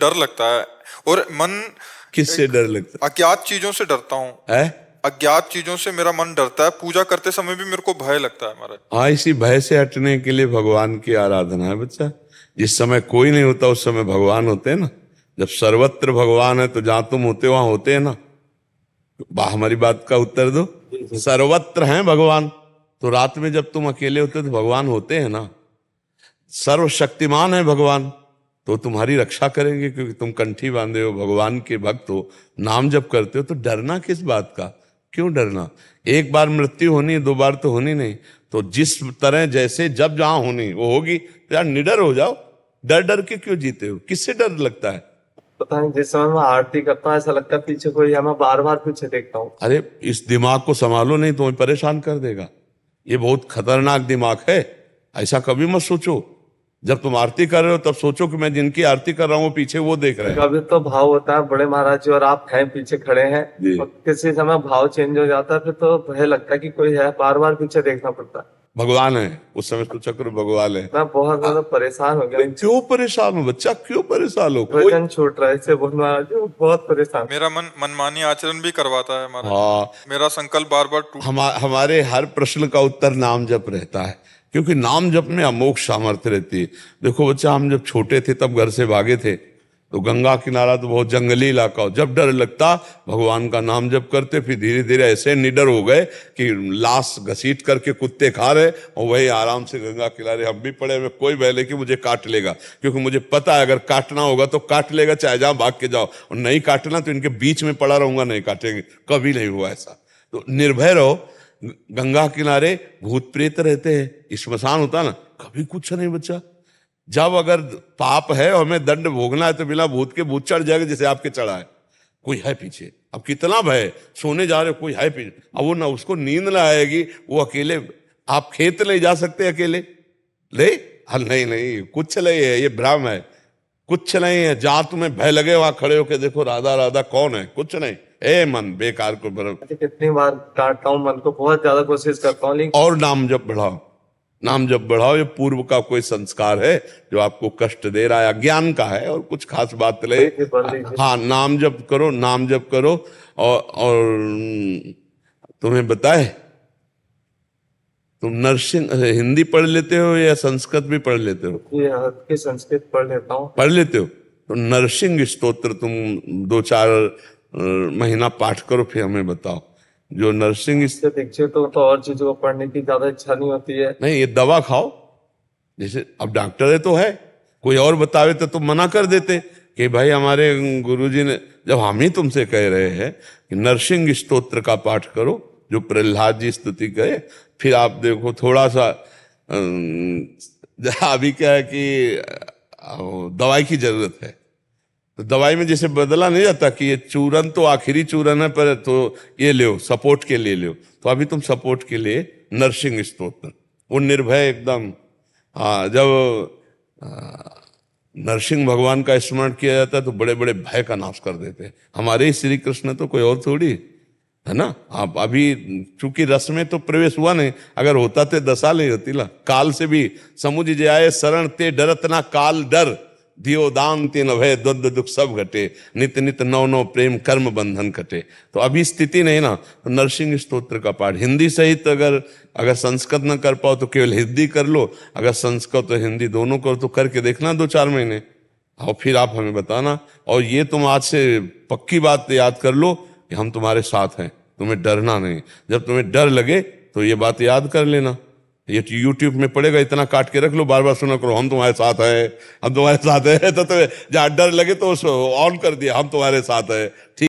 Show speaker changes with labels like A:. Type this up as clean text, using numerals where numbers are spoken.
A: डर लगता है और मन
B: किससे डर लगता
A: अज्ञात चीजों से डरता हूँ।
B: है?
A: अज्ञात चीजों से मेरा मन डरता है। पूजा करते समय भी मेरे को भय लगता है हमारा।
B: हाँ, इसी भय से हटने के लिए भगवान की आराधना है बच्चा। जिस समय कोई नहीं होता उस समय भगवान होते हैं ना। जब सर्वत्र भगवान है तो जहां तुम होते वहां होते हैं ना। हमारी बात का उत्तर दो। सर्वत्र हैं भगवान, तो रात में जब तुम अकेले होते हो तो भगवान होते हैं ना। सर्वशक्तिमान है भगवान, तो तुम्हारी रक्षा करेंगे क्योंकि तुम कंठी बांधे हो, भगवान के भक्त हो, नाम जप करते हो। तो डरना किस बात का? क्यों डरना? एक बार मृत्यु होनी है, दो बार तो होनी नहीं। तो जिस तरह जैसे जब जहां होनी वो होगी, तो यार निडर हो जाओ। डर डर के क्यों जीते हो? किससे डर लगता है?
C: पता नहीं, जिस समय मैं आरती करता हूँ ऐसा लगता है पीछे कोई है, मैं बार बार पीछे देखता हूँ।
B: अरे इस दिमाग को संभालो, नहीं तो परेशान कर देगा। ये बहुत खतरनाक दिमाग है। ऐसा कभी मत सोचो। जब तुम आरती कर रहे हो तब सोचो कि मैं जिनकी आरती कर रहा हूँ पीछे वो देख रहे हैं।
C: कभी तो भाव होता है बड़े महाराज जी और आप हैं पीछे खड़े हैं,
B: जी।
C: और किसी समय भाव चेंज हो जाता है, फिर तो भय लगता है कि कोई है, बार बार पीछे देखना पड़ता है।
B: भगवान है उस समय तो चक्र भगवान है।
C: मैं बहुत ज्यादा परेशान हो गया।
B: क्यों परेशान हो बच्चा? क्यों परेशान हो?
C: वजन छूट रहा है इससे, बहुत महाराज जी बहुत परेशान।
A: मेरा मन मनमानी आचरण भी करवाता है हमारा।
B: हाँ,
A: मेरा संकल्प बार बार टूट।
B: हमारे हर प्रश्न का उत्तर नाम जप रहता है, क्योंकि नाम जप में अमोघ सामर्थ्य रहती है। देखो बच्चा, हम जब छोटे थे तब घर से भागे थे, तो गंगा किनारा तो बहुत जंगली इलाका हो, जब डर लगता भगवान का नाम जप करते, फिर धीरे धीरे ऐसे निडर हो गए कि लाश घसीट करके कुत्ते खा रहे और वही आराम से गंगा किनारे हम भी पड़े। हमें कोई भय नहीं कि मुझे काट लेगा, क्योंकि मुझे पता है अगर काटना होगा तो काट लेगा, चाहे जहां भाग के जाओ। और नहीं काटना तो इनके बीच में पड़ा रहूंगा, नहीं काटेंगे। कभी नहीं हुआ ऐसा। तो निर्भय रहो। गंगा किनारे भूत प्रेत रहते हैं, श्मशान होता ना, कभी कुछ नहीं बच्चा। जब अगर पाप है और हमें दंड भोगना है तो बिना भूत के भूत चढ़ जाएगा, जैसे आपके चढ़ा है। कोई है पीछे, अब कितना भय, सोने जा रहे हो कोई है पीछे, अब वो ना उसको नींद ना आएगी, वो अकेले। आप खेत नहीं जा सकते अकेले ले? नहीं नहीं, कुछ नहीं है, ये भ्रम है। कुछ नहीं है। जहां तुम्हें भय लगे वहां खड़े होके देखो राधा राधा कौन है, कुछ नहीं। ए मन बेकार को बर्फ।
C: कितनी बार काटता हूँ मन को, बहुत ज्यादा कोशिश करता हूँ, लेकिन
B: और नाम जप बढ़ाओ, नाम जप बढ़ाओ। ये पूर्व का कोई संस्कार है जो आपको कष्ट दे रहा है, अज्ञान का है, और कुछ खास बात नहीं। हाँ, नाम जप करो, नाम जप करो। और तुम्हें बताए, तुम नर्सिंग हिंदी पढ़ लेते हो या संस्कृत भी पढ़ लेते हो?
C: ये हल्की संस्कृत पढ़ लेता हूँ।
B: पढ़ लेते हो तो नरसिंह स्तोत्र तुम 2-4 महीना पाठ करो, फिर हमें बताओ। जो नरसिंह
C: इससे दीक्षित तो और चीजों को पढ़ने की ज्यादा इच्छा नहीं होती है।
B: नहीं, ये दवा खाओ। जैसे अब डॉक्टर है तो है, कोई और बतावे तो तुम मना कर देते कि भाई हमारे गुरुजी ने। जब हम ही तुमसे कह रहे हैं कि नरसिंह स्तोत्र का पाठ करो, जो प्रहलाद जी स्तुति करे, फिर आप देखो थोड़ा सा अभी क्या है कि दवाई की जरूरत है, तो दवाई में जैसे बदला नहीं जाता कि ये चूरन तो आखिरी चूरन है, पर तो ये ले सपोर्ट के लिए ले। तो अभी तुम सपोर्ट के लिए नरसिंह स्तोत्र, वो निर्भय एकदम। जब नरसिंह भगवान का स्मरण किया जाता है तो बड़े बड़े भय का नाश कर देते हैं। हमारे ही श्री कृष्ण तो कोई और थोड़ी है ना। आप अभी चूंकि रस में तो प्रवेश हुआ नहीं, अगर होता तो दशा नहीं होती ना। काल से भी समुझ जाए शरण ते डरत ना काल डर, दियो दान तीन भय द्वंद्व दुख सब घटे, नित नित नौ नौ प्रेम कर्म बंधन कटे। तो अभी स्थिति नहीं ना, तो नरसिंह स्तोत्र का पाठ हिंदी सहित, अगर संस्कृत न कर पाओ तो केवल हिंदी कर लो, अगर संस्कृत और हिंदी दोनों करो तो करके देखना 2-4 महीने, और फिर आप हमें बताना। और ये तुम आज से पक्की बात याद कर लो कि हम तुम्हारे साथ हैं, तुम्हें डरना नहीं। जब तुम्हें डर लगे तो ये बात याद कर लेना। ये YouTube में पड़ेगा, इतना काट के रख लो, बार बार सुना करो, हम तुम्हारे साथ हैं, हम तुम्हारे साथ हैं। तो जहाँ डर लगे तो ऑन कर दिया, हम तुम्हारे साथ हैं। ठीक।